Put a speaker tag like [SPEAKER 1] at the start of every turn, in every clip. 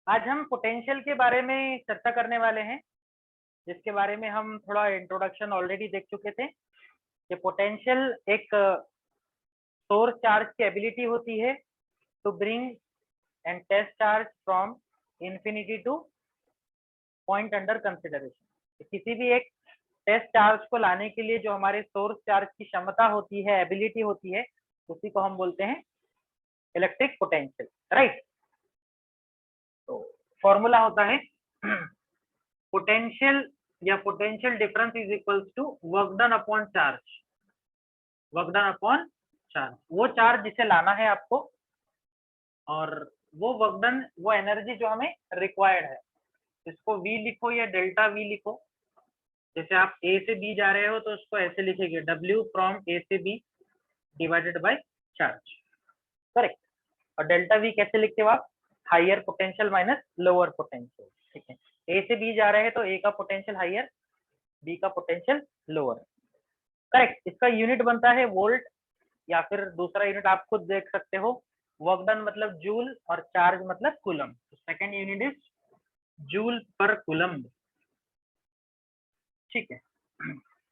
[SPEAKER 1] आज हम पोटेंशियल के बारे में चर्चा करने वाले हैं, जिसके बारे में हम थोड़ा इंट्रोडक्शन ऑलरेडी देख चुके थे कि पोटेंशियल एक सोर्स चार्ज की एबिलिटी होती है to bring and test charge from infinity to point under consideration. किसी भी एक टेस्ट चार्ज को लाने के लिए जो हमारे सोर्स चार्ज की क्षमता होती है, एबिलिटी होती है, उसी को हम बोलते हैं इलेक्ट्रिक पोटेंशियल, राइट। तो फॉर्मूला होता है पोटेंशियल या potential difference is equals to work done upon charge, work done upon charge. वो चार्ज जिसे लाना है आपको और वो वर्क डन, वो एनर्जी जो हमें रिक्वायर्ड है, इसको V लिखो या डेल्टा V लिखो। जैसे आप A से B जा रहे हो तो उसको ऐसे लिखेंगे W फ्रॉम A से B divided by charge, correct. और डेल्टा V कैसे लिखते हो आप? Higher potential minus lower potential, ठीक है। A से B जा रहे हैं तो A का पोटेंशियल हायर, B का पोटेंशियल लोअर, करेक्ट। इसका यूनिट बनता है वोल्ट, या फिर दूसरा यूनिट आप खुद देख सकते हो, वर्क डन मतलब जूल और चार्ज मतलब coulomb. Second unit is joule पर कूलम, ठीक है।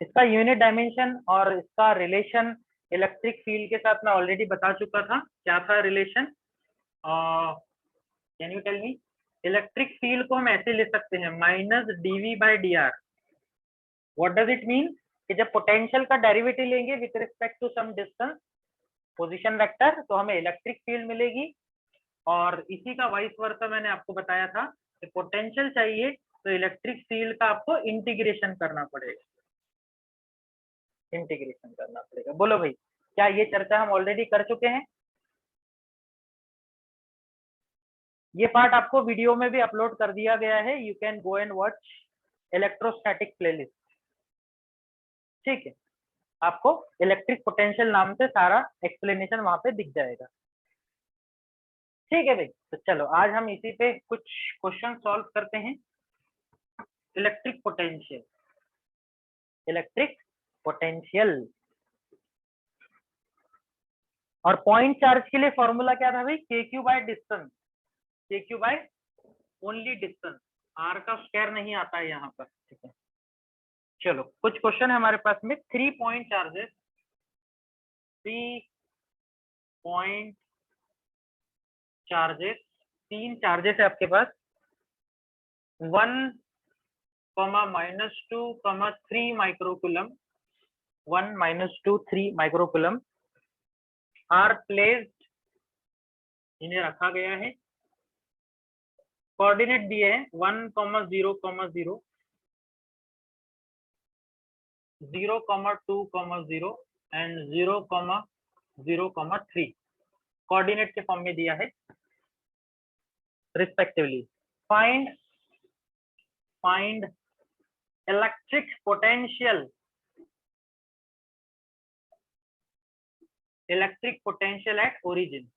[SPEAKER 1] इसका यूनिट डायमेंशन और इसका रिलेशन इलेक्ट्रिक फील्ड के साथ मैं ऑलरेडी बता चुका था। क्या था relation? Can you tell me? Electric field को हम ऐसे ले सकते हैं minus dV by dr। What does it mean? कि जब पोटेंशियल का डेरिवेटिव लेंगे with respect to some distance position vector, तो हमें इलेक्ट्रिक फील्ड मिलेगी। और इसी का वाइस वर्सा मैंने आपको बताया था कि पोटेंशियल चाहिए तो इलेक्ट्रिक फील्ड का आपको इंटीग्रेशन करना पड़ेगा, इंटीग्रेशन करना पड़ेगा। बोलो भाई, क्या ये चर्चा हम ऑलरेडी कर चुके हैं? ये पार्ट आपको वीडियो में भी अपलोड कर दिया गया है, you can go and watch electrostatic playlist, ठीक है। आपको इलेक्ट्रिक पोटेंशियल नाम से सारा एक्सप्लेनेशन वहां पे दिख जाएगा, ठीक है भाई। तो चलो आज हम इसी पे कुछ क्वेश्चन सॉल्व करते हैं। इलेक्ट्रिक पोटेंशियल, इलेक्ट्रिक पोटेंशियल और पॉइंट चार्ज के लिए फॉर्मूला क्या था भाई? K Q by distance, K Q by only distance, R का स्क्वायर नहीं आता है यहाँ पर, ठीक है। चलो कुछ क्वेश्चन है हमारे पास में। 3 point charges, 3 point charges, 3 charges है आपके पास, 1, -2, 3 माइक्रोकूलम, 1, -2, 3 माइक्रोकूलम आर प्लेस्ड, इन्हें रखा गया है। कोऑर्डिनेट दिए हैं 1, 0, 0, 0, 2, 0 एंड 0, 0, 3 कोऑर्डिनेट के फॉर्म में दिया है respectively. Find electric potential, electric potential at origin.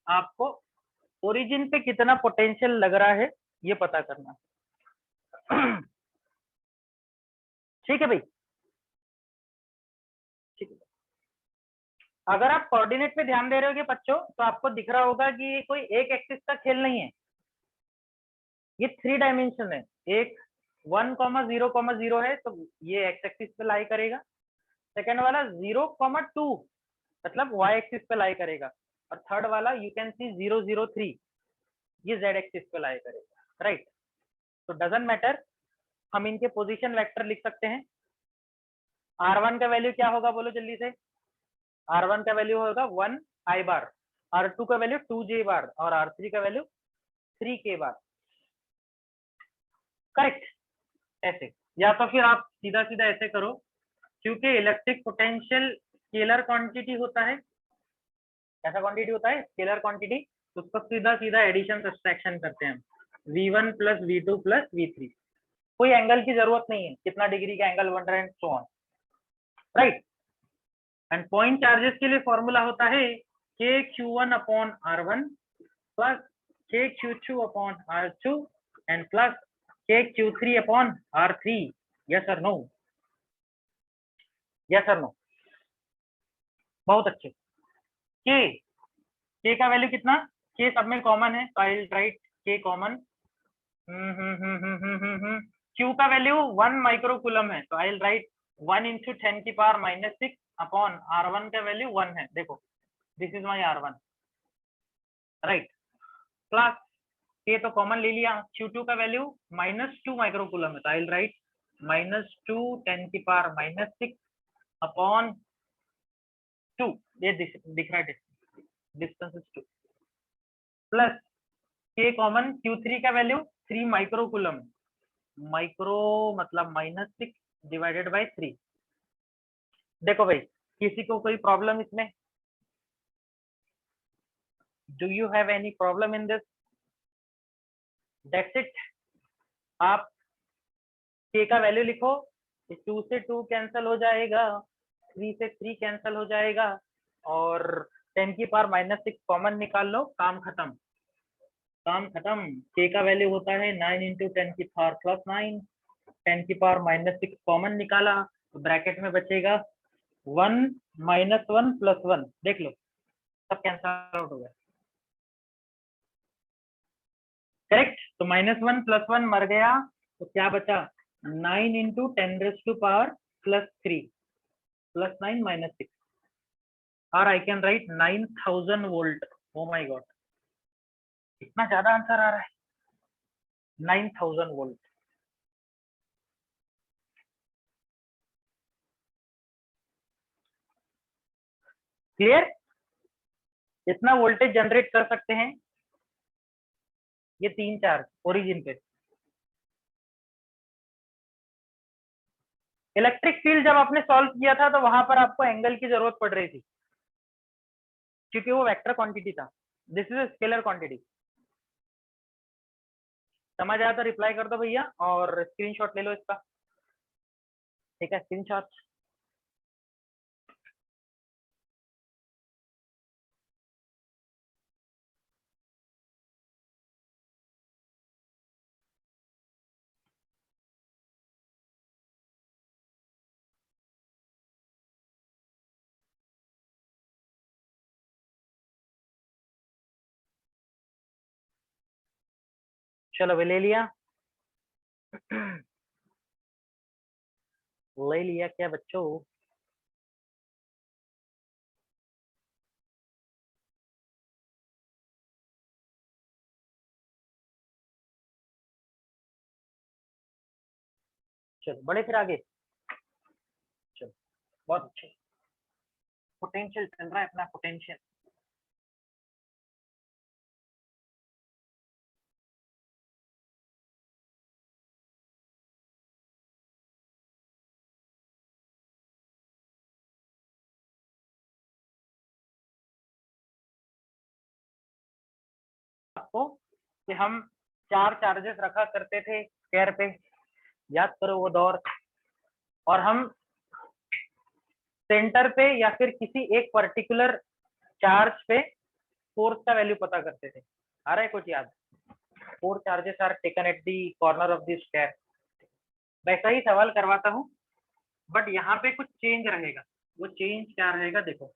[SPEAKER 1] आपको ओरिजिन पे कितना पोटेंशियल लग रहा है ये पता करना, ठीक है भाई, ठीक है। अगर आप कोऑर्डिनेट पे ध्यान दे रहे होगे बच्चों, तो आपको दिख रहा होगा कि ये कोई एक एक्सिस का खेल नहीं है, ये 3 डायमेंशन है। एक 1, 0, 0 है तो ये एक्स एक्सिस पे लाई करेगा। सेकेंड वाला 0, 2 मतलब वाई एक्सिस पे लाई करेगा। और थर्ड वाला यू कैन सी 0, 0, 3 ये जेड एक्सिस पे लाई करेगा, राइट। तो डजंट मैटर, हम इनके पोजीशन वेक्टर लिख सकते हैं। R1 का वैल्यू क्या होगा बोलो जल्दी से? R1 का वैल्यू होगा 1 I बार, R2 का वैल्यू 2J बार और R3 का वैल्यू 3K बार, करेक्ट। ऐसे, या तो फिर आप सीधा सीधा ऐसे करो, क्योंकि इलेक्ट्रिक पोटेंशियल स्केलर क्वांटिटी होता है। कैसा क्वांटिटी होता है? Scalar quantity. तो उसको सीधा सीधा एडिशन सब्सट्रैक्शन करते हैं हम, V1 plus V2 plus V3। कोई एंगल की जरूरत नहीं है, कितना डिग्री का एंगल बन रहा है so on, right. And point charges के लिए फॉर्मूला होता है KQ1 upon R1 plus KQ2 upon R2 and plus KQ3 upon R3। Yes और नो? यस और नो? बहुत अच्छे। K का वैल्यू कितना? K सब में कॉमन है, तो I will write K common, Q का वैल्यू 1 माइक्रोकूलम है, तो आई विल राइट 1 इंटू 10 की पावर -6 अपॉन R1 का वैल्यू 1 है, देखो this is my R1, right. Plus K तो कॉमन ले लिया, Q2 का वैल्यू -2 माइक्रोकूलम है, तो आई विल राइट -2 10 की पावर -6 अपॉन 2, ये दिख रहा है, distance is 2, plus K common, Q3 का वैल्यू 3 माइक्रोकूलम, माइक्रो मतलब -6 डिवाइडेड बाय 3। देखो भाई, किसी को कोई प्रॉब्लम इसमें? Do you have any problem in this? That's it. आप K का वैल्यू लिखो, 2 से 2 कैंसिल हो जाएगा, 3 से 3 कैंसिल हो जाएगा, और 10 की पावर -6 कॉमन निकाल लो, काम खत्म, काम खत्म। K का वैल्यू होता है 9 इंटू 10 की पावर +9, 10 की पावर -6 कॉमन निकाला, तो ब्रैकेट में बचेगा 1 -1 + 1, देख लो सब कैंसिल आउट हो गया, करेक्ट। तो -1 + 1 मर गया, तो क्या बचा? 9 इंटू 10 टू पावर +3 +9 -6, और आई can right 9000 volt. Oh my God, इतना ज्यादा आंसर आ रहा है, 9000 वोल्ट। क्लियर? इतना वोल्टेज जनरेट कर सकते हैं ये 3 चार्ज ओरिजिन पे। इलेक्ट्रिक फील्ड जब आपने सॉल्व किया था तो वहां पर आपको एंगल की जरूरत पड़ रही थी, क्योंकि वो वेक्टर क्वांटिटी था, दिस इज स्केलर क्वांटिटी। समझ आया तो रिप्लाई कर दो भैया, और स्क्रीनशॉट ले लो इसका, ठीक है, स्क्रीनशॉट। चलो वे ले लिया, ले लिया क्या बच्चों? चलो बड़े फिर आगे, चलो बहुत अच्छे, पोटेंशियल चल रहा है अपना, पोटेंशियल। आपको कि हम 4 चार्जेस रखा करते थे स्क्वायर पे, याद करो वो दौर, और हम सेंटर पे या फिर किसी एक पर्टिकुलर चार्ज पे फोर्स का वैल्यू पता करते थे। आ रहा है कुछ याद? 4 charges are taken at the corner of the square. वैसा ही सवाल करवाता हूँ, बट यहाँ पे कुछ चेंज रहेगा। वो चेंज क्या रहेगा देखो,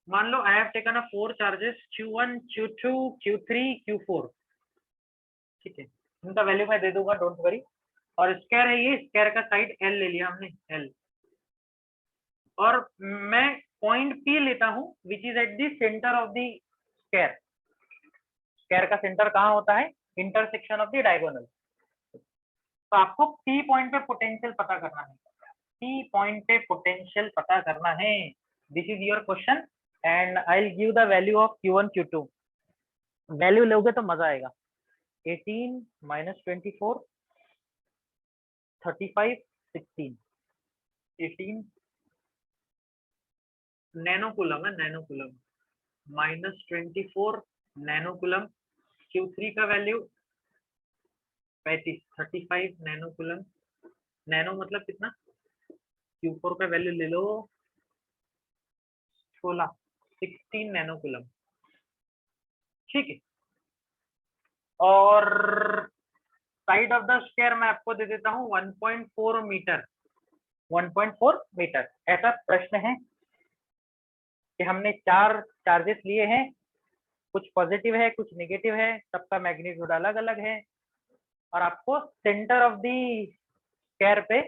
[SPEAKER 1] मान लो I have taken a 4 charges Q1 Q2 Q3 Q4, ठीक है, उनका वैल्यू मैं दे दूंगा, डोंट वरी। और स्क्वायर है ये, स्क्वायर का साइड L ले लिया हमने, L, और मैं पॉइंट P लेता हूँ which is at the centre of the square. Square का सेंटर कहाँ होता है? Intersection of the diagonal. तो आपको P पॉइंट पे पोटेंशियल पता करना है, P पॉइंट पे पोटेंशियल पता करना है, this is your question, and I will give the value of Q1 Q2। Value लोगे तो मजा आएगा। 18 -24 35 16, 18 नैनोकूलम है, नैनोकूलम, -24 नैनोकूलम। Q3 का वैल्यू 35 35 नैनोकूलम, नैनो मतलब कितना? Q4 का वैल्यू ले लो 16 16 नैनोकूलम, ठीक है। और साइड ऑफ द स्क्वायर मैं आपको दे देता हूँ 1.4 मीटर, 1.4 मीटर। ऐसा प्रश्न है कि हमने 4 चार्जेस लिए हैं, कुछ पॉजिटिव है कुछ नेगेटिव है, सबका मैग्नीट्यूड अलग अलग है, और आपको सेंटर ऑफ द स्क्वायर पे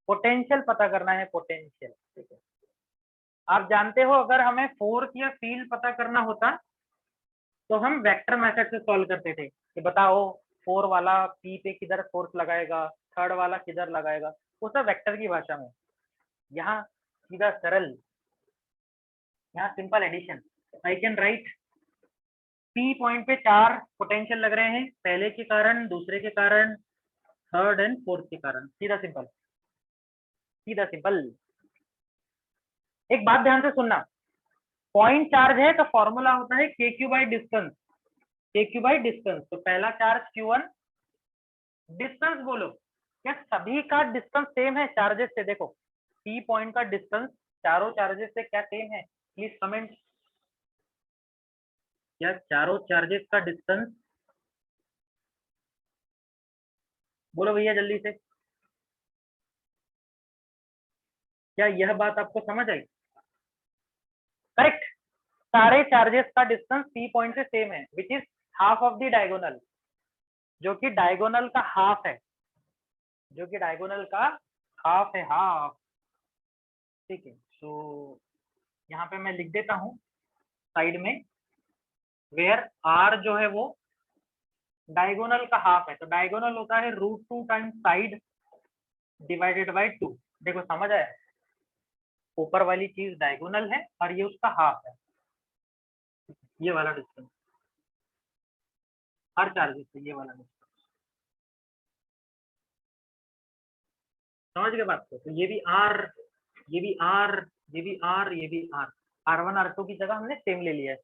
[SPEAKER 1] पोटेंशियल पता करना है, पोटेंशियल। ठीक है, आप जानते हो अगर हमें फोर्स या फील्ड पता करना होता तो हम वेक्टर मेथड से सॉल्व करते थे कि बताओ 4 वाला पी पे किधर फोर्स लगाएगा, थर्ड वाला किधर लगाएगा, वो सब वेक्टर की भाषा में। यहाँ सीधा सरल, यहाँ simple addition. I can write P point पे 4 पोटेंशियल लग रहे हैं, पहले के कारण, दूसरे के कारण, थर्ड एंड फोर्थ के कारण। सीधा सिंपल, सीधा सिंपल। एक बात ध्यान से सुनना, पॉइंट चार्ज है तो फॉर्मूला होता है के Q by distance, K Q by distance. तो पहला चार्ज Q1, डिस्टेंस बोलो, क्या सभी का डिस्टेंस सेम है चार्जेस से? देखो पी पॉइंट का डिस्टेंस चारों चार्जेस से क्या सेम है? प्लीज कमेंट, क्या चारों चार्जेस का डिस्टेंस, बोलो भैया जल्दी से, क्या यह बात आपको समझ आई? करेक्ट, सारे चार्जेस का डिस्टेंस पी पॉइंट से सेम है, which is half of the diagonal, जो कि डायगोनल का हाफ है, जो कि डायगोनल का हाफ है, हाफ। ठीक है, तो यहाँ पे मैं लिख देता हूँ साइड में, वेयर आर जो है वो डायगोनल का हाफ है, तो डायगोनल होता है √2 टाइम्स साइड डिवाइडेड बाय 2। देखो समझ आया, ऊपर वाली चीज डायगोनल है और ये उसका हाफ है, ये वाला डिस्टेंस हर चार्जेस से, ये वाला डिस्टेंस। समझ गए बात को? तो ये भी आर, ये भी आर, ये भी आर, ये भी आर, R1 R2 की जगह हमने सेम ले लिया है।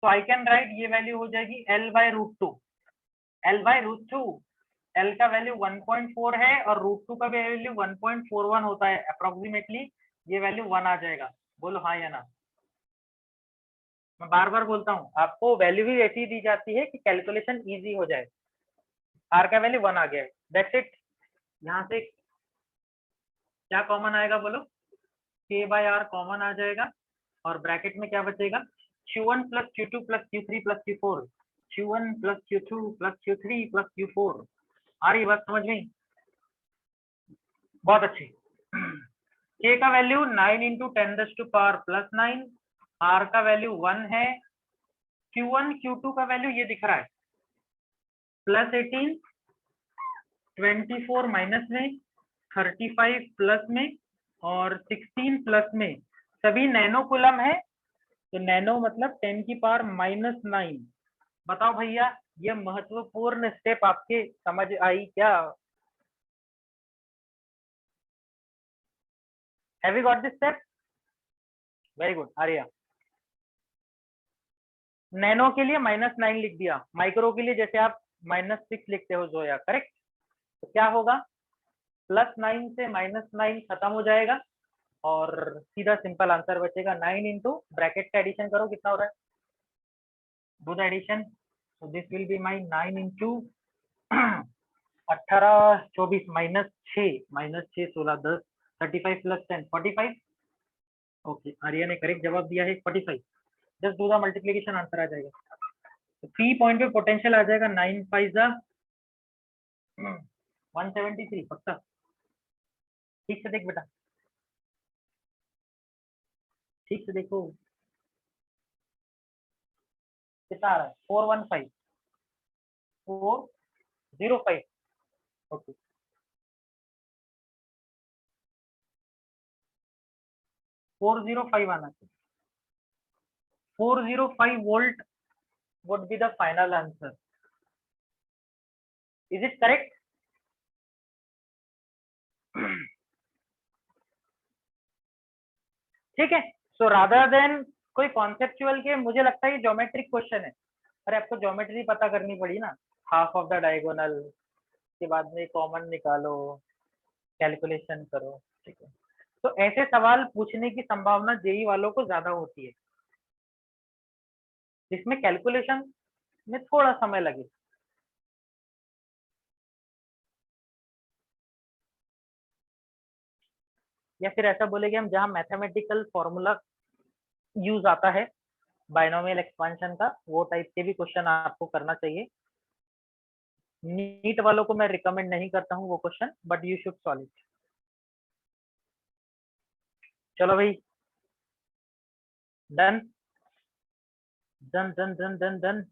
[SPEAKER 1] तो आई कैन राइट, ये वैल्यू हो जाएगी L by √2, L by √2, L का वैल्यू 1.4 है और √2 का वैल्यू 1.41 होता है अप्रोक्सीमेटली, ये वैल्यू 1 आ जाएगा। बोलो हाँ या ना? मैं बार बार बोलता हूँ, आपको वैल्यू भी ऐसी दी जाती है कि कैलकुलेशन इजी हो जाए। आर का वैल्यू 1 आ गया है, दैट्स इट। यहाँ से क्या कॉमन आएगा बोलो? k बाय आर कॉमन आ जाएगा, और ब्रैकेट में क्या बचेगा? Q1 plus Q2 plus Q3 plus Q4, Q1 plus Q2 plus Q3 plus Q4। आ रही बात समझ में? बहुत अच्छी। k का वैल्यू 9 इंटू 10⁻⁻9, r का वैल्यू 1 है, Q1 Q2 का वैल्यू ये दिख रहा है +18, 24 माइनस में, 35 प्लस में, और 16 प्लस में, सभी नैनो कूलम है, तो नैनो मतलब 10⁻⁻9। बताओ भैया, ये महत्वपूर्ण स्टेप आपके समझ आई क्या? Have you got this step? Very good Arya. Nano के लिए -9 लिख दिया, माइक्रो के लिए जैसे आप -6 लिखते हो जोया, करेक्ट? तो क्या होगा, +9 से -9 खत्म हो जाएगा और सीधा सिंपल आंसर बचेगा 9 इंटू, ब्रैकेट का एडिशन करो कितना हो रहा है, do the addition. so this will be my 9 into 18 24 -6 16 10 35 + 10 45। Okay, Arya ने करेक्ट जवाब दिया है 45। Just do the multiplication, answer आ जाएगा। तो पी पॉइंट पे पोटेंशियल आ जाएगा 9 5 173 पक्का। ठीक से देख बेटा, ठीक से देखो कितना आ रहा है, 415 405। ओके, 405 आना चाहिए, 405 volt would be the final answer. Is it correct? ठीक है, सो रादर देन कोई कॉन्सेप्चुअल के, मुझे लगता है ये ज्योमेट्रिक क्वेश्चन है। अरे आपको ज्योमेट्री पता करनी पड़ी ना, हाफ ऑफ द डायगोनल के बाद में कॉमन निकालो, कैलकुलेशन करो। ठीक है, तो ऐसे सवाल पूछने की संभावना जेई वालों को ज्यादा होती है, जिसमें कैलकुलेशन में थोड़ा समय लगे। या फिर ऐसा बोले कि हम जहाँ मैथमेटिकल फॉर्मूला यूज आता है बायनोमियल एक्सपेंशन का, वो टाइप के भी क्वेश्चन आपको करना चाहिए। नीट वालों को मैं रिकमेंड नहीं करता हूँ वो question, but you should solve it. चलो भाई, done done done done done done.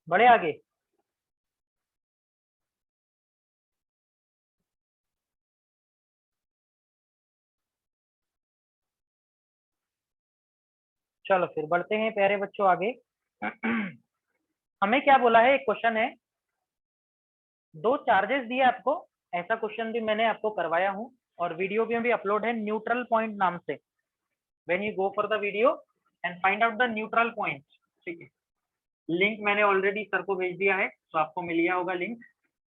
[SPEAKER 1] बढ़े आगे। चलो फिर बढ़ते हैं प्यारे बच्चों आगे। हमें क्या बोला है, एक क्वेश्चन है, दो चार्जेस दिए आपको। ऐसा क्वेश्चन भी मैंने आपको करवाया हूँ और वीडियो भी अपलोड है न्यूट्रल पॉइंट नाम से। When you go for the video and find out the neutral point, ठीक है। लिंक मैंने ऑलरेडी सर को भेज दिया है, तो आपको मिल गया होगा लिंक।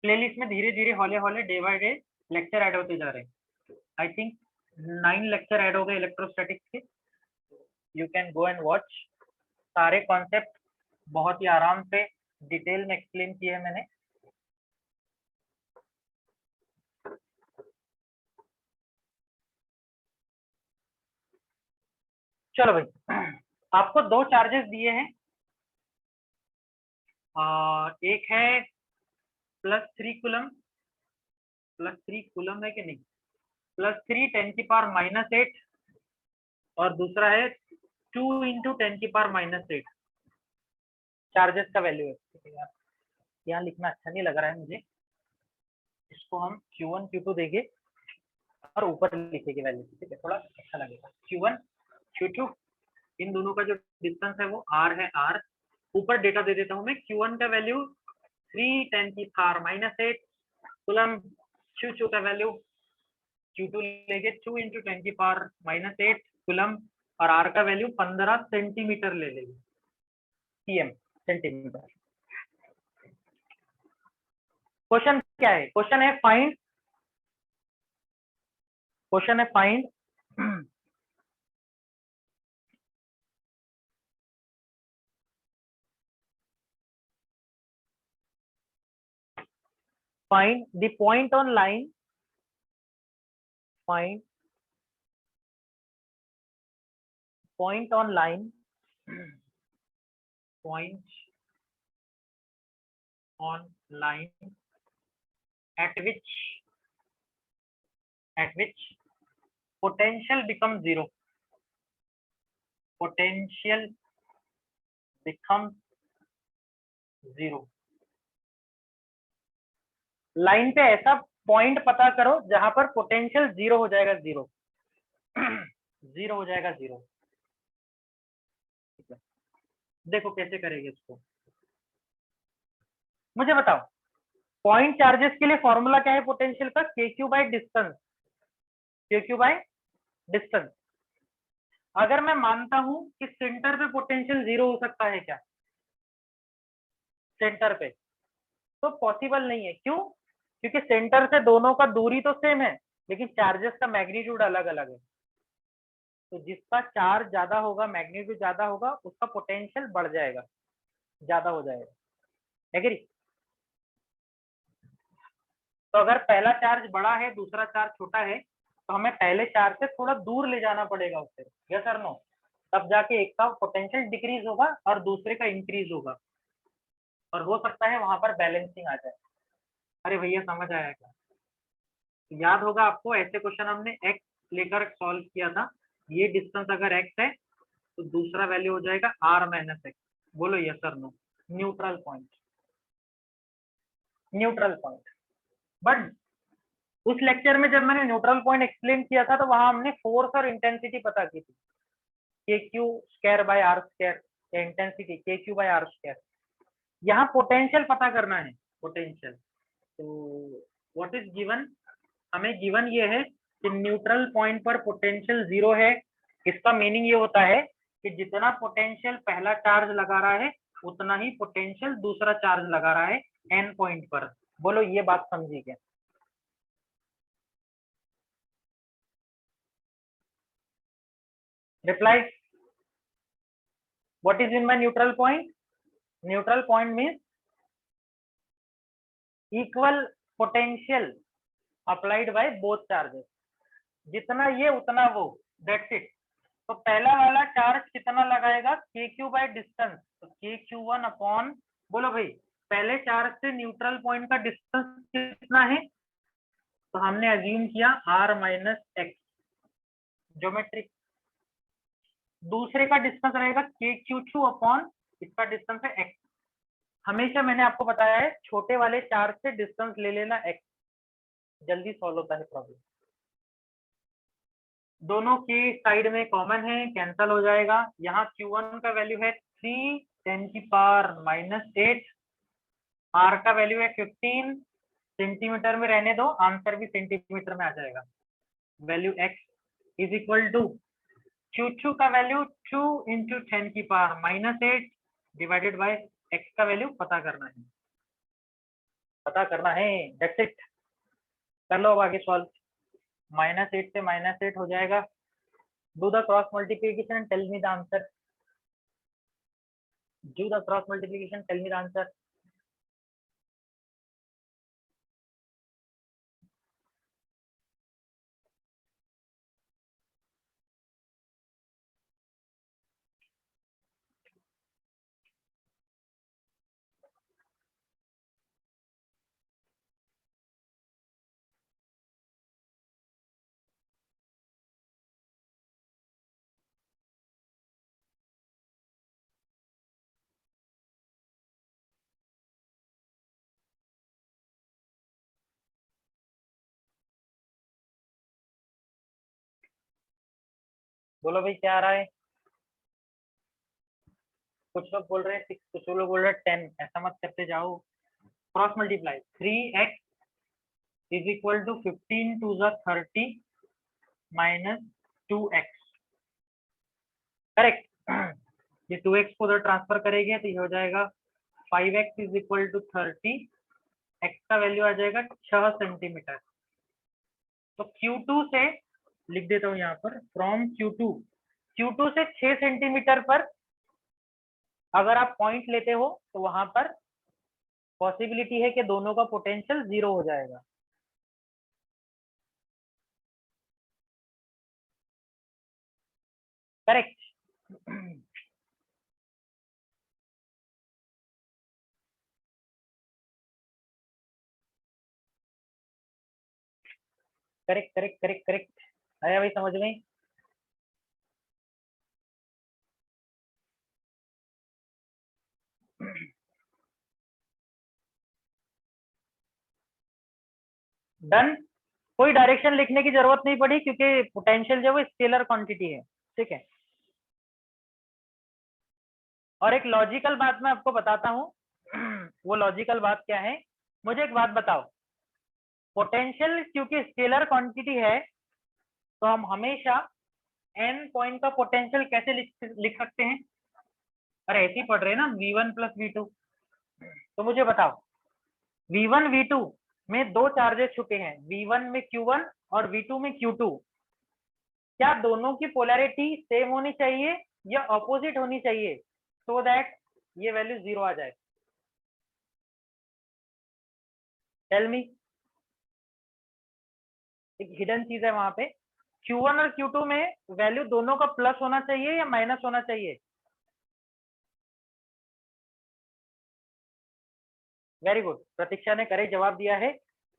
[SPEAKER 1] प्लेलिस्ट में धीरे धीरे हौले हौले day by day lecture add होते जा रहे हैं। आई थिंक 9 लेक्चर ऐड हो गए इलेक्ट्रोस्टैटिक्स के। You can go and watch. सारे कॉन्सेप्ट बहुत ही आराम से डिटेल में एक्सप्लेन किए हैं मैंने। चलो भाई, आपको दो चार्जेस दिए हैं। एक है +3 कूलम, +3 कूलम है कि नहीं, +3 10⁻⁻8, और दूसरा है 2 × 10⁻⁻8 चार्जेस का वैल्यू है। ठीक है यार, यहाँ लिखना अच्छा नहीं लग रहा है मुझे, इसको हम Q1 Q2 देंगे और ऊपर लिखेंगे वैल्यू, ठीक है, थोड़ा अच्छा लगेगा। Q1 Q2, इन दोनों का जो डिस्टेंस है वो R है, R। ऊपर डेटा दे देता हूँ मैं। Q1 का वैल्यू 3 10⁻⁻8 कूलम, Q2 का वैल्यू Q2 लेंगे 2 × 10⁻⁻8 कूलम, और R का वैल्यू 15 सेंटीमीटर ले लेंगे, सीएम, सेंटीमीटर। क्वेश्चन क्या है? क्वेश्चन है फाइंड, क्वेश्चन है find find the point on line, find point on line, point on line at which potential becomes zero, potential becomes zero। Line पे ऐसा point पता करो जहां पर पोटेंशियल जीरो हो जाएगा, जीरो जीरो हो जाएगा, जीरो। देखो कैसे करेंगे इसको, मुझे बताओ। पॉइंट चार्जेस के लिए फॉर्मूला क्या है पोटेंशियल का? KQ/डिस्टेंस, KQ/डिस्टेंस। अगर मैं मानता हूं कि सेंटर पे पोटेंशियल जीरो हो सकता है क्या, सेंटर पे, तो पॉसिबल नहीं है। क्यों? क्योंकि सेंटर से दोनों का दूरी तो सेम है, लेकिन चार्जेस का मैग्नीट्यूड अलग अलग है। तो जिसका चार्ज ज्यादा होगा, मैग्नीट्यूड ज्यादा होगा, उसका पोटेंशियल बढ़ जाएगा, ज्यादा हो जाएगा। एग्री? तो अगर पहला चार्ज बड़ा है, दूसरा चार्ज छोटा है, तो हमें पहले चार्ज से थोड़ा दूर ले जाना पड़ेगा उसे, यस और नो? तब जाके एक का पोटेंशियल डिक्रीज होगा और दूसरे का इंक्रीज होगा, और हो सकता है वहां पर बैलेंसिंग आ जाए। अरे भैया समझ आया क्या? याद होगा आपको, ऐसे क्वेश्चन हमने एक्स लेकर सॉल्व किया था। ये डिस्टेंस अगर एक्स है तो दूसरा वैल्यू हो जाएगा R-x। बोलो यस और no? Neutral point, neutral point. But उस लेक्चर में जब मैंने न्यूट्रल पॉइंट एक्सप्लेन किया था, तो वहां हमने फोर्स और इंटेंसिटी पता की थी, KQ²/R², या इंटेंसिटी KQ/R²। यहाँ पोटेंशियल पता करना है, पोटेंशियल। तो व्हाट इज गिवन? हमें गिवन ये है कि न्यूट्रल पॉइंट पर पोटेंशियल 0 है। इसका मीनिंग ये होता है कि जितना पोटेंशियल पहला चार्ज लगा रहा है उतना ही पोटेंशियल दूसरा चार्ज लगा रहा है एन पॉइंट पर। बोलो ये बात समझी क्या? Reply, what is in my neutral point? Neutral point means equal potential applied by both charges. जितना ये उतना वो, दैट्स इट। तो पहला वाला चार्ज कितना लगाएगा? के क्यू बाय डिस्टेंस, तो के क्यू वन अपॉन, बोलो भाई पहले चार्ज से न्यूट्रल पॉइंट का डिस्टेंस कितना है? तो हमने अज्यूम किया r माइनस एक्स, ज्योमेट्रिक। दूसरे का डिस्टेंस रहेगा के क्यू टू अपॉन, इसका डिस्टेंस है x। हमेशा मैंने आपको बताया है छोटे वाले चार्ज से डिस्टेंस ले लेना x, जल्दी सॉल्व होता है प्रॉब्लम। दोनों की साइड में कॉमन है, कैंसल हो जाएगा। यहाँ Q1 का वैल्यू है 3 10 की पावर -8, R का वैल्यू है 15, सेंटीमीटर में रहने दो, आंसर भी सेंटीमीटर में आ जाएगा। Value x is equal to Q2 का वैल्यू 2 इंटू 10 की पावर -8 डिवाइडेड बाय x का वैल्यू पता करना है, पता करना है, दैट्स इट। कर लो अब आगे सॉल्व। -8 से -8 हो जाएगा। Do the cross multiplication and tell me the answer. Do the cross multiplication, tell me the answer. बोलो भाई क्या आ रहा है? कुछ लोग बोल रहे हैं 6, कुछ लोग बोल रहे हैं 10, ऐसा मत करते जाओ। Cross multiply 3x is equal to 15 to the 30 minus 2x, correct. ये 2x को उधर ट्रांसफर करेंगे तो ये हो जाएगा 5x is equal to 30, x का वैल्यू आ जाएगा 6 सेंटीमीटर। तो Q2 से लिख देता हूँ यहाँ पर, फ्रॉम Q2 से 6 सेंटीमीटर पर अगर आप पॉइंट लेते हो तो वहां पर पॉसिबिलिटी है कि दोनों का पोटेंशियल 0 हो जाएगा। Correct. Correct correct correct correct, आया भाई समझ में? डन। कोई डायरेक्शन लिखने की जरूरत नहीं पड़ी क्योंकि पोटेंशियल जो है स्केलर क्वांटिटी है, ठीक है। और एक लॉजिकल बात मैं आपको बताता हूँ। वो लॉजिकल बात क्या है, मुझे एक बात बताओ। पोटेंशियल क्योंकि स्केलर क्वांटिटी है तो हम हमेशा n पॉइंट का पोटेंशियल कैसे लिख सकते हैं? अरे ऐसे ही पढ़ रहे हैं ना, v1 प्लस v2। तो मुझे बताओ v1 v2 में दो चार्जेस छुपे हैं, v1 में q1 और v2 में q2। क्या दोनों की पोलैरिटी सेम होनी चाहिए या अपोजिट होनी चाहिए सो दैट ये वैल्यू 0 आ जाए? Tell me. एक हिडन चीज है वहां पे, Q1 और Q2 में वैल्यू दोनों का प्लस होना चाहिए या माइनस होना चाहिए? वेरी गुड, प्रतीक्षा ने करेक्ट जवाब दिया है।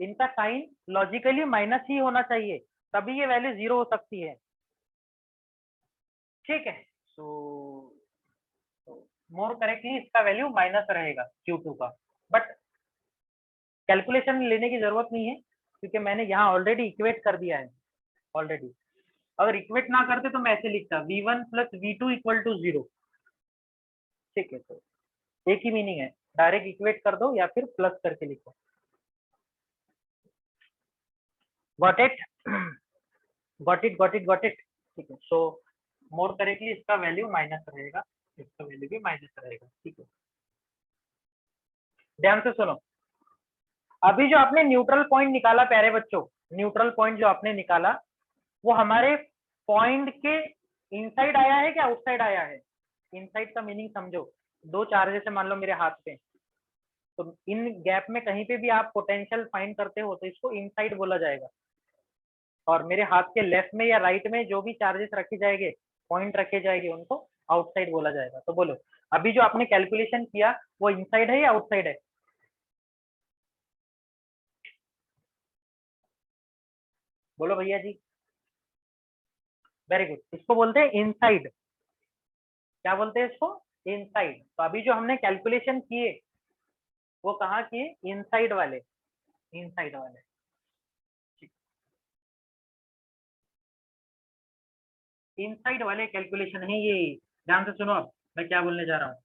[SPEAKER 1] इनका साइन लॉजिकली माइनस ही होना चाहिए, तभी ये वैल्यू 0 हो सकती है, ठीक है। सो मोर करेक्टली इसका वैल्यू माइनस रहेगा Q2 का, बट कैलकुलेशन लेने की जरूरत नहीं है क्योंकि मैंने यहाँ ऑलरेडी इक्वेट कर दिया है ऑलरेडी। अगर इक्वेट ना करते तो मैं ऐसे लिखता v1 plus v2 equal to 0, ठीक है। तो एक ही मीनिंग है, डायरेक्ट इक्वेट कर दो या फिर प्लस करके लिखो। Got it? Got it. ठीक है, सो मोर करेक्टली इसका वैल्यू माइनस रहेगा, इसका वैल्यू भी माइनस रहेगा। ठीक है, ध्यान से सुनो। अभी जो आपने न्यूट्रल पॉइंट निकाला प्यारे बच्चों, न्यूट्रल पॉइंट जो आपने निकाला वो हमारे पॉइंट के इनसाइड आया है क्या आउटसाइड आया है? इनसाइड का मीनिंग समझो, दो चार्जेस है मान लो मेरे हाथ पे, तो इन गैप में कहीं पे भी आप पोटेंशियल फाइंड करते हो तो इसको इनसाइड बोला जाएगा, और मेरे हाथ के लेफ्ट में या राइट में जो भी चार्जेस रखे जाएंगे, पॉइंट रखे जाएंगे, उनको आउटसाइड बोला जाएगा। तो बोलो अभी जो आपने कैलकुलेशन किया वो इनसाइड है या आउटसाइड है? बोलो भैया जी। वेरी गुड, इसको बोलते हैं इनसाइड। क्या बोलते हैं इसको? इनसाइड। तो अभी जो हमने कैलकुलेशन किए वो कहाँ किए? इनसाइड वाले, इनसाइड वाले। इनसाइड वाले कैलकुलेशन है ये। ध्यान से सुनो, अब मैं क्या बोलने जा रहा हूँ।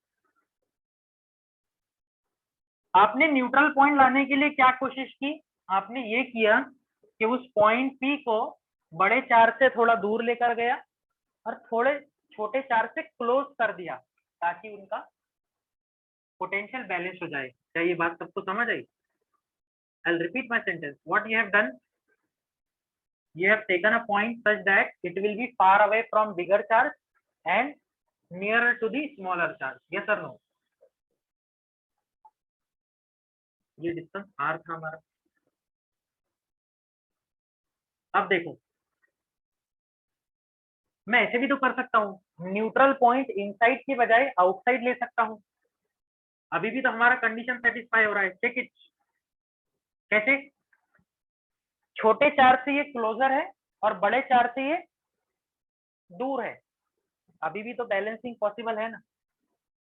[SPEAKER 1] आपने न्यूट्रल पॉइंट लाने के लिए क्या कोशिश की? आपने ये किया कि उस पॉइंट पी को बड़े चार्ज से थोड़ा दूर लेकर गया और थोड़े छोटे चार्ज से क्लोज कर दिया, ताकि उनका पोटेंशियल बैलेंस हो जाए। क्या ये बात सबको समझ आई? I'll repeat my sentence. What you have done, you have taken a point such that it will be far away from bigger charge and nearer to the smaller charge. Yes or no? ये distance r था हमारा। अब देखो, मैं ऐसे भी तो कर सकता हूँ, न्यूट्रल पॉइंट इनसाइड की बजाय आउटसाइड ले सकता हूँ। अभी भी तो हमारा कंडीशन सेटिस्फाई हो रहा है। Check it. कैसे? छोटे चार्ज से ये क्लोजर है और बड़े चार्ज से ये दूर है, अभी भी तो बैलेंसिंग पॉसिबल है ना।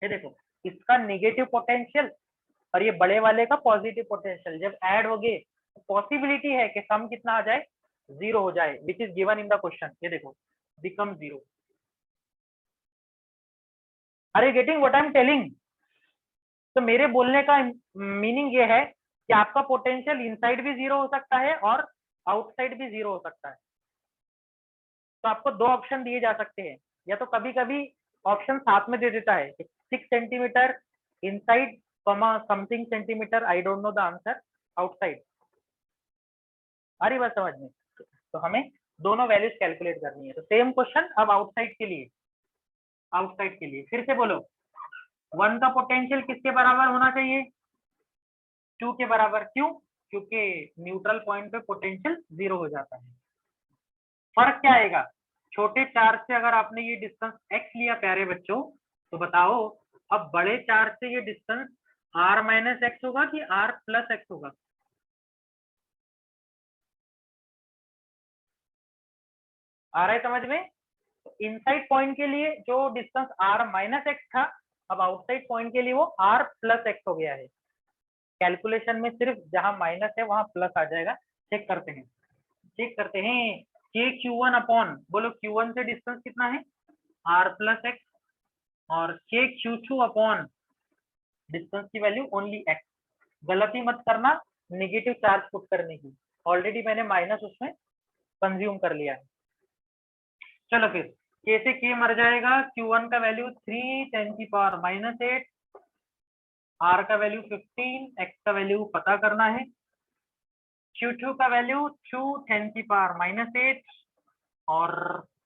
[SPEAKER 1] ये देखो, इसका नेगेटिव पोटेंशियल और ये बड़े वाले का पॉजिटिव पोटेंशियल जब ऐड हो गए तो पॉसिबिलिटी है कि सम कितना आ जाए? जीरो हो जाए, which is given in the question. ये देखो, become zero. Are you getting what I am telling? तो मेरे बोलने का मीनिंग ये है कि आपका पोटेंशियल इनसाइड भी जीरो हो सकता है और आउटसाइड भी जीरो हो सकता है। तो आपको दो ऑप्शन दिए जा सकते हैं, या तो कभी कभी ऑप्शन साथ में दे देता है 6 centimetre inside, something centimetre, I don't know the answer, outside. आ रही बात समझ में? तो हमें दोनों वैल्यूज कैलकुलेट करनी है। तो सेम क्वेश्चन अब आउटसाइड के लिए। आउटसाइड के लिए फिर से बोलो, वन का पोटेंशियल किसके बराबर होना चाहिए? टू के बराबर। क्यों? क्योंकि न्यूट्रल पॉइंट पे पोटेंशियल जीरो हो जाता है। फर्क क्या आएगा? छोटे चार्ज से अगर आपने ये डिस्टेंस x लिया प्यारे बच्चों, तो बताओ अब बड़े चार्ज से ये डिस्टेंस r माइनस एक्स होगा कि r प्लस एक्स होगा? आ रहा है समझ में? तो इनसाइड पॉइंट के लिए जो डिस्टेंस r माइनस एक्स था, अब आउटसाइड पॉइंट के लिए वो r प्लस एक्स हो गया है। कैलकुलेशन में सिर्फ जहां माइनस है वहां प्लस आ जाएगा। चेक करते हैं, चेक करते हैं। के क्यू वन अपॉन, बोलो क्यू वन से डिस्टेंस कितना है? r प्लस एक्स, और के क्यू टू अपॉन डिस्टेंस की वैल्यू ओनली x। गलती मत करना नेगेटिव चार्ज पुट करने की, ऑलरेडी मैंने माइनस उसमें कंज्यूम कर लिया है। चलो फिर के से के मर जाएगा, Q1 का वैल्यू 3 × 10⁻⁻8, R का वैल्यू 15, X का वैल्यू पता करना है, Q2 का वैल्यू 2 × 10⁻⁻8 और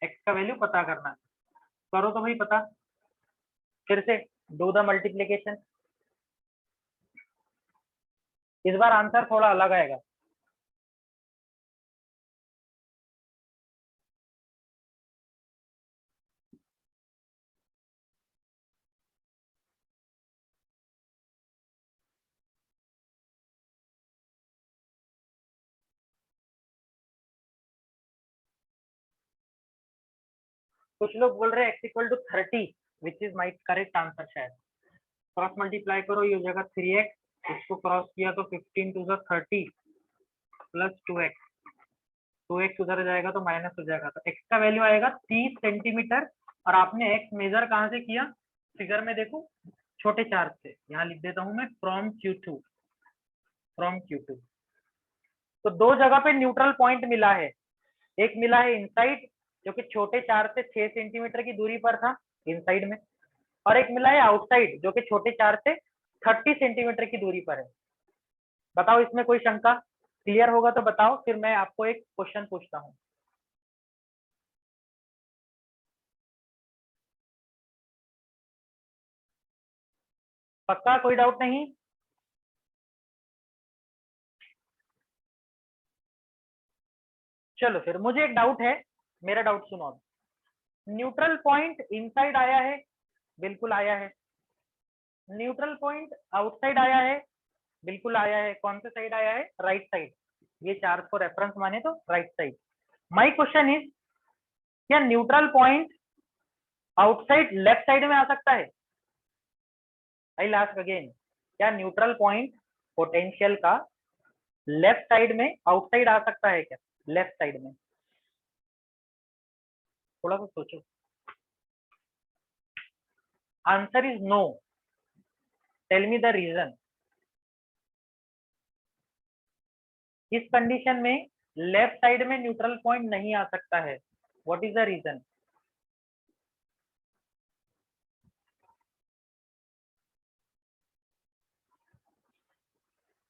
[SPEAKER 1] X का वैल्यू पता करना है। करो तो भाई पता, फिर से डू द मल्टीप्लीकेशन। इस बार आंसर थोड़ा अलग आएगा। कुछ लोग बोल रहे हैं x equal to 30, which is my correct answer. शायद क्रॉस मल्टीप्लाई करो, ये हो जाएगा 3x, इसको क्रॉस किया तो 15 टू 30 प्लस 2x, 2x उधर जाएगा तो माइनस हो जाएगा, तो x का वैल्यू आएगा 30 सेंटीमीटर। और आपने x मेजर कहाँ से किया? फिगर में देखो, छोटे चार्ज से। यहाँ लिख देता हूं मैं फ्रॉम Q2, फ्रॉम Q2। तो दो जगह पे न्यूट्रल पॉइंट मिला है, एक मिला है इनसाइड जो कि छोटे 4 से 6 सेंटीमीटर की दूरी पर था इनसाइड में, और एक मिला है आउटसाइड जो कि छोटे 4 से 30 सेंटीमीटर की दूरी पर है। बताओ इसमें कोई शंका? क्लियर होगा तो बताओ, फिर मैं आपको एक क्वेश्चन पूछता हूँ। पक्का कोई डाउट नहीं? चलो फिर मुझे एक डाउट है, मेरा डाउट सुनो अब। न्यूट्रल पॉइंट इनसाइड आया है, बिल्कुल आया है। न्यूट्रल पॉइंट आउटसाइड आया है, बिल्कुल आया है। कौन से साइड आया है? Right side. ये चार्ज को रेफरेंस माने तो right side. My question is, क्या neutral point outside left side में आ सकता है? आई लास्ट अगेन, क्या न्यूट्रल पॉइंट पोटेंशियल का लेफ्ट साइड में आउटसाइड आ सकता है क्या? लेफ्ट साइड में थोड़ा सा सोचो। Answer is no. Tell me the reason. इस कंडीशन में लेफ्ट साइड में न्यूट्रल पॉइंट नहीं आ सकता है। What is the reason?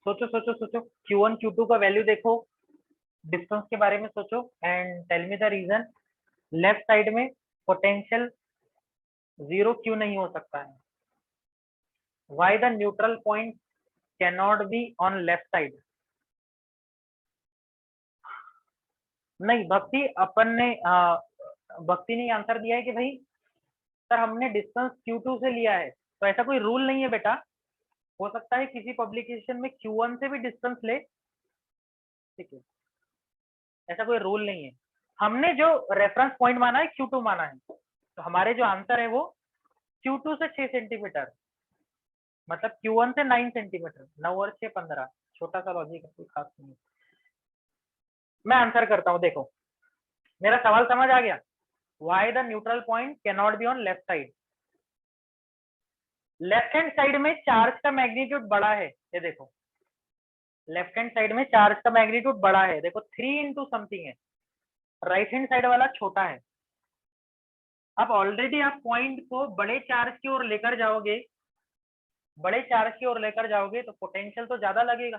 [SPEAKER 1] सोचो सोचो सोचो। Q1 Q2 का वैल्यू देखो, डिस्टेंस के बारे में सोचो and tell me the reason. Left side में पोटेंशियल जीरो क्यों नहीं हो सकता है? Why the neutral point can not be on left side? नहीं, भक्ति अपन ने भक्ति ने आंसर दिया है कि भाई सर हमने डिस्टेंस Q2 से लिया है, तो ऐसा कोई रूल नहीं है बेटा। हो सकता है किसी पब्लिकेशन में Q1 से भी डिस्टेंस ले, ठीक है, ऐसा कोई रूल नहीं है। हमने जो रेफरेंस पॉइंट माना है Q2 माना है, तो हमारे जो आंसर है वो Q2 से 6 सेंटीमीटर, मतलब Q1 से 9 सेंटीमीटर। 9 और 6 15। छोटा सा लॉजिक है, कोई खास नहीं। मैं आंसर करता हूँ, देखो मेरा सवाल समझ आ गया। Why the neutral point can not be on left side? Left hand side में चार्ज का मैग्नीट्यूड बड़ा है, ये देखो लेफ्ट हैंड साइड में चार्ज का मैग्नीट्यूड बड़ा है, देखो 3 इंटू समथिंग है। राइट हैंड साइड वाला छोटा है। अब ऑलरेडी आप पॉइंट को बड़े चार्ज की ओर लेकर जाओगे, बड़े चार्ज की ओर लेकर जाओगे तो पोटेंशियल तो ज्यादा लगेगा।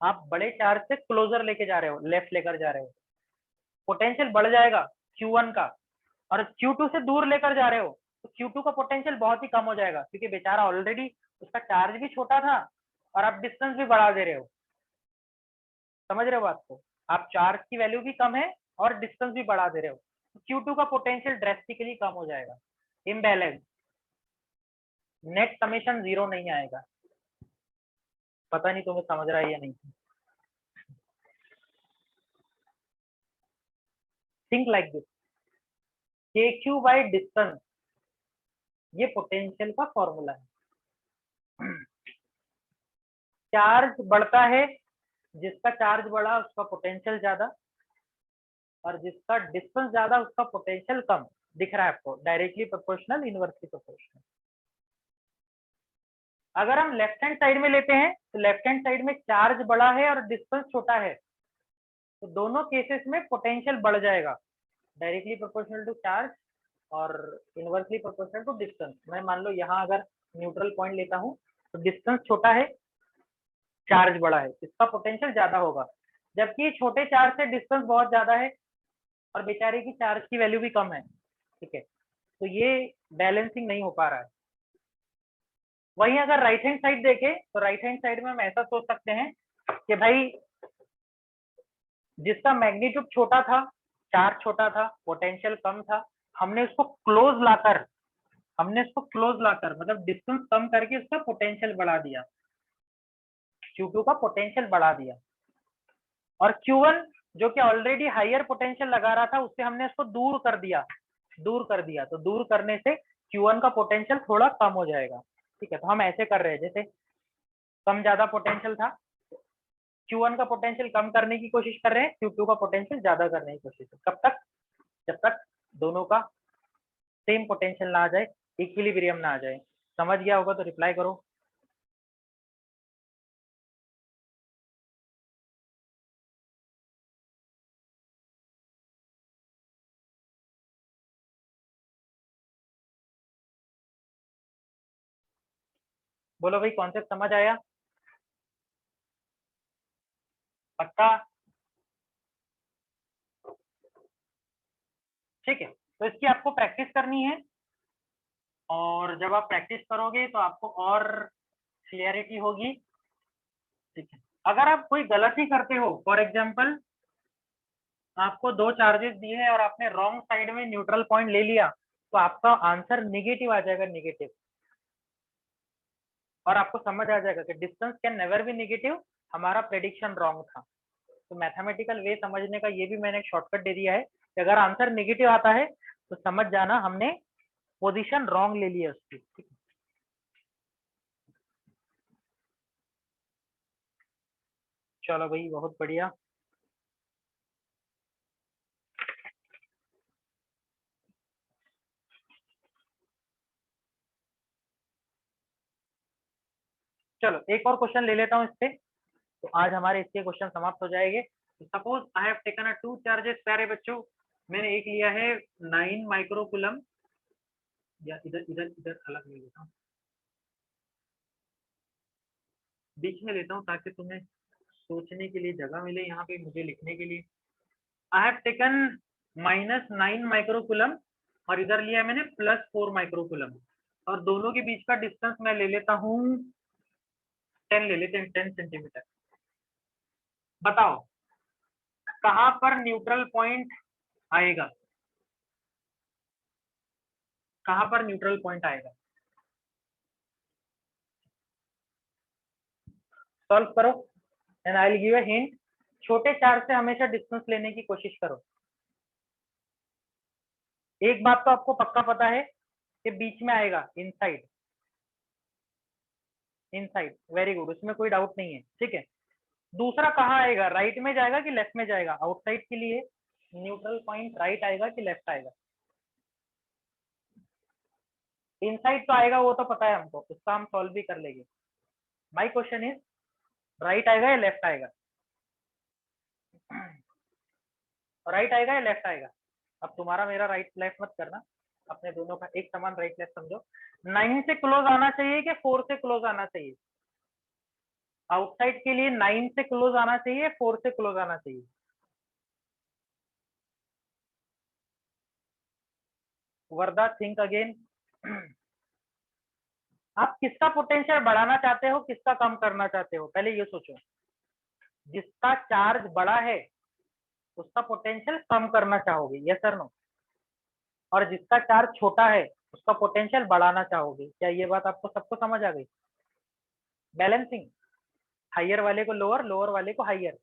[SPEAKER 1] आप बड़े चार्ज से क्लोजर लेके जा रहे हो, लेफ्ट लेकर जा रहे हो, पोटेंशियल बढ़ जाएगा Q1 का। और Q2 से दूर लेकर जा रहे हो तो Q2 का पोटेंशियल बहुत ही कम हो जाएगा, क्योंकि बेचारा ऑलरेडी उसका चार्ज भी छोटा था और आप डिस्टेंस भी बढ़ा दे रहे हो। समझ रहे हो बात को? आप चार्ज की वैल्यू भी कम है और डिस्टेंस भी बढ़ा दे रहे हो, तो Q2 का पोटेंशियल ड्रेस्टिकली कम हो जाएगा। इम्बैलेंस, नेट समेशन जीरो नहीं आएगा। पता नहीं तुम्हें समझ रहा है या नहीं। Think like this, KQ by distance, ये पोटेंशियल का फॉर्मूला है। चार्ज बढ़ता है, जिसका चार्ज बढ़ा उसका पोटेंशियल ज्यादा, और जिसका डिस्टेंस ज्यादा उसका पोटेंशियल कम। दिख रहा है आपको? Directly proportional, inversely proportional. अगर हम लेफ्ट हैंड साइड में लेते हैं तो लेफ्ट हैंड साइड में चार्ज बड़ा है और डिस्टेंस छोटा है, तो दोनों केसेस में पोटेंशियल बढ़ जाएगा, डायरेक्टली प्रोपोर्शनल टू चार्ज और इनवर्सली प्रोपोर्शनल टू डिस्टेंस। मैं मान लो यहाँ अगर न्यूट्रल पॉइंट लेता हूँ तो डिस्टेंस छोटा है, चार्ज बड़ा है, इसका पोटेंशियल ज्यादा होगा। जबकि छोटे चार्ज से डिस्टेंस बहुत ज्यादा है और बेचारे की चार्ज की वैल्यू भी कम है, ठीक है, तो ये बैलेंसिंग नहीं हो पा रहा है। वहीं अगर राइट हैंड साइड देखें तो राइट हैंड साइड में हम ऐसा सोच सकते हैं कि भाई जिसका मैग्नीट्यूड छोटा था, चार्ज छोटा था, पोटेंशियल कम था, हमने उसको क्लोज लाकर, हमने इसको क्लोज लाकर मतलब डिस्टेंस कम करके उसका पोटेंशियल बढ़ा दिया, Q2 का पोटेंशियल बढ़ा दिया। और Q1 जो कि ऑलरेडी हायर पोटेंशियल लगा रहा था, उससे हमने इसको दूर कर दिया, दूर कर दिया, तो दूर करने से Q1 का पोटेंशियल थोड़ा कम हो जाएगा। ठीक है, तो हम ऐसे कर रहे हैं, जैसे कम ज्यादा पोटेंशियल था, Q1 का पोटेंशियल कम करने की कोशिश कर रहे हैं, Q2 का पोटेंशियल ज्यादा करने की कोशिश। कब तक? जब तक दोनों का सेम पोटेंशियल ना आ जाए, इक्विलिब्रियम ना आ जाए। समझ गया होगा तो रिप्लाई करो। बोलो भाई, कॉन्सेप्ट समझ आया? पक्का? ठीक है, तो इसकी आपको प्रैक्टिस करनी है, और जब आप प्रैक्टिस करोगे तो आपको और क्लियरिटी होगी। ठीक है, अगर आप कोई गलती करते हो, फॉर एग्जाम्पल आपको दो चार्जेस दिए हैं और आपने रॉन्ग साइड में न्यूट्रल पॉइंट ले लिया, तो आपका आंसर निगेटिव आ जाएगा, निगेटिव। और आपको समझ आ जाएगा कि distance can never be negative, हमारा प्रेडिक्शन रॉन्ग था। तो मैथमेटिकल वे समझने का ये भी मैंने एक शॉर्टकट दे दिया है कि अगर आंसर निगेटिव आता है तो समझ जाना हमने पोजीशन रॉन्ग ले ली है उसकी। चलो भाई, बहुत बढ़िया। चलो एक और क्वेश्चन ले लेता हूँ इससे, तो आज हमारे इसके क्वेश्चन समाप्त हो जाएंगे। Suppose I have taken a two charges, प्यारे बच्चों, मैंने एक लिया है 9 माइक्रोकुलम, या इधर इधर इधर अलग ले लेता हूँ, बीच में लेता हूँ ताकि तुम्हें सोचने के लिए जगह मिले यहाँ पे मुझे लिखने के लिए। आई हैव टेकन -9 माइक्रोकुलम, और इधर लिया है मैंने +4 माइक्रोकुलम, और दोनों के बीच का डिस्टेंस मैं ले लेता हूँ 10, ले लेते हैं 10 सेंटीमीटर। बताओ कहाँ पर न्यूट्रल पॉइंट आएगा, कहाँ पर न्यूट्रल पॉइंट आएगा? सॉल्व करो and I will give a hint. छोटे चार्ज से हमेशा डिस्टेंस लेने की कोशिश करो। एक बात तो आपको पक्का पता है कि बीच में आएगा, इनसाइड, इनसाइड, वेरी गुड, उसमें कोई डाउट नहीं है। ठीक है, दूसरा कहाँ आएगा, राइट में जाएगा कि लेफ्ट में जाएगा? आउटसाइड के लिए न्यूट्रल पॉइंट राइट आएगा कि लेफ्ट आएगा? इनसाइड तो आएगा, वो तो पता है हमको, उसका हम सॉल्व भी कर लेंगे। माय क्वेश्चन इज, राइट आएगा या लेफ्ट आएगा? राइट आएगा या लेफ्ट आएगा? अब तुम्हारा मेरा राइट लेफ्ट मत करना, अपने दोनों का एक समान राइट लेफ्ट समझो। 9 से क्लोज आना चाहिए कि 4 से क्लोज आना चाहिए? आउटसाइड के लिए 9 से क्लोज आना चाहिए, 4 से क्लोज आना चाहिए? वर्दा, थिंक अगेन। आप किसका पोटेंशियल बढ़ाना चाहते हो, किसका कम करना चाहते हो, पहले ये सोचो। जिसका चार्ज बड़ा है उसका पोटेंशियल कम करना चाहोगे, यस सर नो? और जिसका चार्ज छोटा है उसका पोटेंशियल बढ़ाना चाहोगे। क्या ये बात आपको सबको समझ आ गई? बैलेंसिंग, हाइयर वाले को लोअर, लोअर वाले को हाइयर।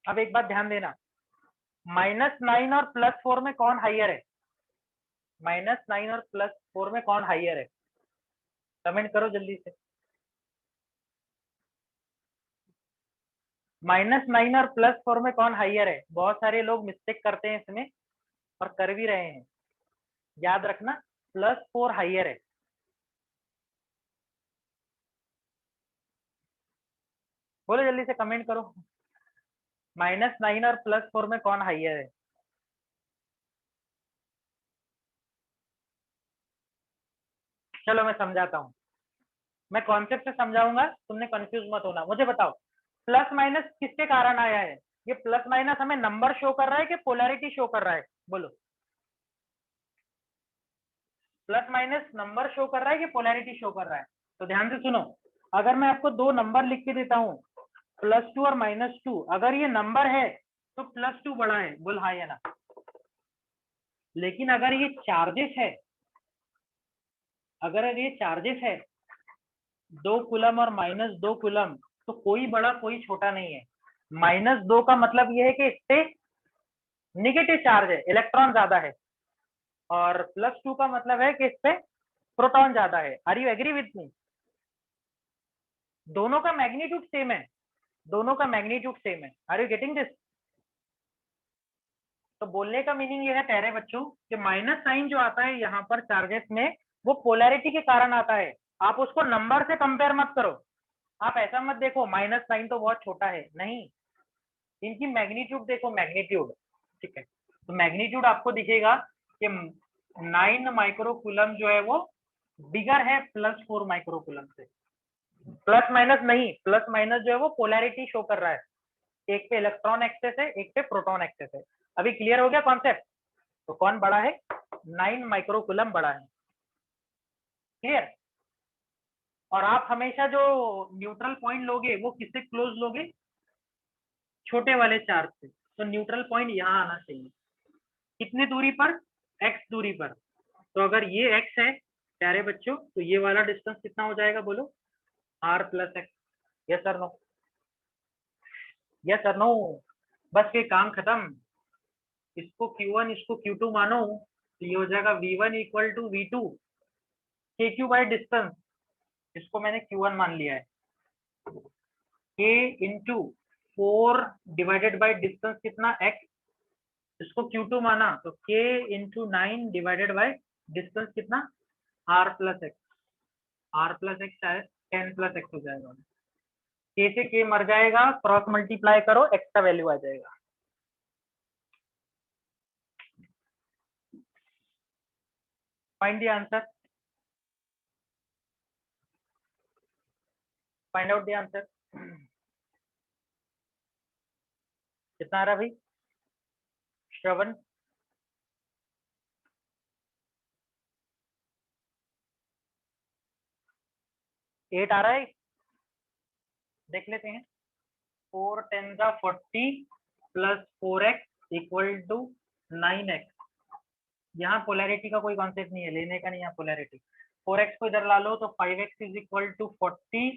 [SPEAKER 1] अब एक बात ध्यान देना, -9 और +4 में कौन हाइयर है? -9 और +4 में कौन हाइयर है? कमेंट करो जल्दी से। -9 और +4 में कौन हाइयर है? बहुत सारे लोग मिस्टेक करते हैं इसमें, और कर भी रहे हैं। याद रखना, +4 हाइयर है। बोलो जल्दी से, कमेंट करो, -9 और +4 में कौन हाइयर है? चलो मैं समझाता हूँ, मैं कॉन्सेप्ट से समझाऊंगा, तुमने कंफ्यूज मत होना। मुझे बताओ, प्लस माइनस किसके कारण आया है? ये प्लस माइनस हमें नंबर शो कर रहा है कि पोलैरिटी शो कर रहा है? बोलो, प्लस माइनस नंबर शो कर रहा है कि पोलैरिटी शो कर रहा है? तो ध्यान से सुनो, अगर मैं आपको दो नंबर लिख के देता हूँ, +2 और -2, अगर ये नंबर है तो +2 बड़ा है, बोल हाँ या ना। लेकिन अगर ये चार्जेस है, अगर ये चार्जेस है 2 कूलम और -2 कूलम, तो कोई बड़ा कोई छोटा नहीं है। -2 का मतलब ये है कि इस पे निगेटिव चार्ज है, इलेक्ट्रॉन ज्यादा है, और +2 का मतलब है कि इस पे प्रोटॉन ज्यादा है। Are you agree with me? दोनों का मैग्नीट्यूड सेम है, दोनों का मैग्नीट्यूड सेम है। Are you getting this? तो बोलने का मीनिंग ये है प्यारे बच्चों कि माइनस साइन जो आता है यहाँ पर चार्जेस में, वो पोलैरिटी के कारण आता है। आप उसको नंबर से कंपेयर मत करो। आप ऐसा मत देखो -9 तो बहुत छोटा है, नहीं, इनकी मैग्नीट्यूड देखो, मैग्नीट्यूड। ठीक है, तो मैग्नीट्यूड आपको दिखेगा कि 9 माइक्रोकुलम जो है वो बिगर है +4 माइक्रोकुलम से। प्लस माइनस नहीं, प्लस माइनस जो है वो पोलैरिटी शो कर रहा है, एक पे इलेक्ट्रॉन एक्सेस है, एक पे प्रोटॉन एक्सेस है। अभी क्लियर हो गया कॉन्सेप्ट? तो कौन बड़ा है? 9 माइक्रोकूलम बड़ा है। क्लियर? और आप हमेशा जो न्यूट्रल पॉइंट लोगे वो किससे क्लोज लोगे? छोटे वाले चार्ज से। तो न्यूट्रल पॉइंट यहाँ आना चाहिए। कितनी दूरी पर? x दूरी पर। तो अगर ये x है प्यारे बच्चों, तो ये वाला डिस्टेंस कितना हो जाएगा बोलो? r plus x. यस और नो? यस और नो? बस ये काम खत्म। इसको q1 इसको q2 मानो, तो ये हो जाएगा v1 equal to v2 kq by distance, इसको मैंने q1 मान लिया है, k into 4 divided by distance कितना x, इसको q2 माना, तो k into 9 divided by distance कितना? r plus x. r plus x शायद 10 प्लस एक्स हो जाएगा। k से k मर जाएगा, क्रॉस मल्टीप्लाई करो, x का वैल्यू आ जाएगा। Find the answer, find out the answer. कितना आ रहा भाई श्रवण? 8 आ रहा है, देख लेते हैं। 4 10 का 40 plus 4x equal to 9x। यहाँ पोलैरिटी का कोई कॉन्सेप्ट नहीं है, लेने का नहीं है पोलैरिटी। 4x को इधर ला लो तो 5x is equal to 40,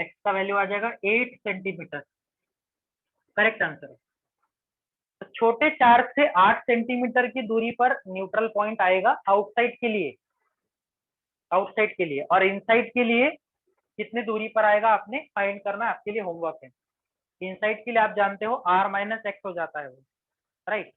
[SPEAKER 1] x का वैल्यू आ जाएगा 8 सेंटीमीटर। करेक्ट आंसर है। तो छोटे चार्ज से 8 सेंटीमीटर की दूरी पर न्यूट्रल पॉइंट आएगा आउटसाइड के लिए, आउटसाइड के लिए। और इनसाइड के लिए कितने दूरी पर आएगा आपने फाइंड करना, आपके लिए होमवर्क है। इनसाइड के लिए आप जानते हो r माइनस एक्स हो जाता है वो, राइट।